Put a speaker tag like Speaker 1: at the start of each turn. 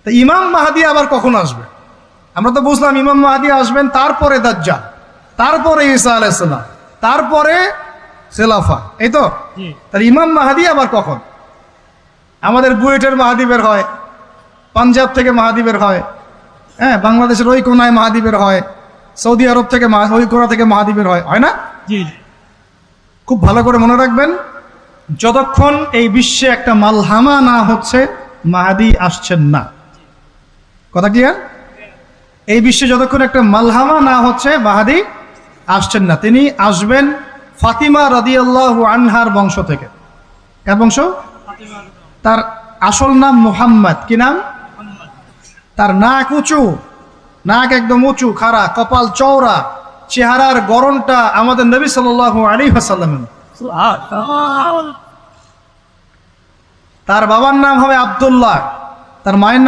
Speaker 1: তা ইমাম মাহদী আবার কখন আসবে? আমরা তো বুঝলাম ইমাম মাহদী আসবেন তারপরে দাজ্জাল, তারপরে ঈসা আলাইহিস সালাম, তারপরে খেলাফা, এই তো। তাহলে ইমাম মাহদী আবার কখন? আমাদের বুয়েটের মাহদী বের হয়, পাঞ্জাব থেকে মাহদী বের হয়, হ্যাঁ, বাংলাদেশের ওই কোনায় মাহদী বের হয়, সৌদি আরব থেকে ওই কোনা থেকে মাহদী বের হয়, হয় না? খুব ভালো করে মনে রাখবেন, যতক্ষণ এই বিশ্বে একটা মালহামা না হচ্ছে মাহদী আসছেন না। কথা ক্লিয়ার? এই বিশ্বে যতক্ষণ একটা মালহামা না হচ্ছে মাহদী আসছেন না। তিনি আসবেন ফাতিমা রাদিয়াল্লাহু আনহার বংশ থেকে। কার বংশ? তার আসল নাম মুহাম্মদ। কি নাম? তার নাক উঁচু, নাক একদম উঁচু, খাড়া, কপাল চওড়া, চেহারার গড়নটা আমাদের নবী সাল্লাল্লাহু আলাইহি ওয়াসাল্লামের। তার বাবার নাম হবে আব্দুল্লাহ, তার মায়ের নাম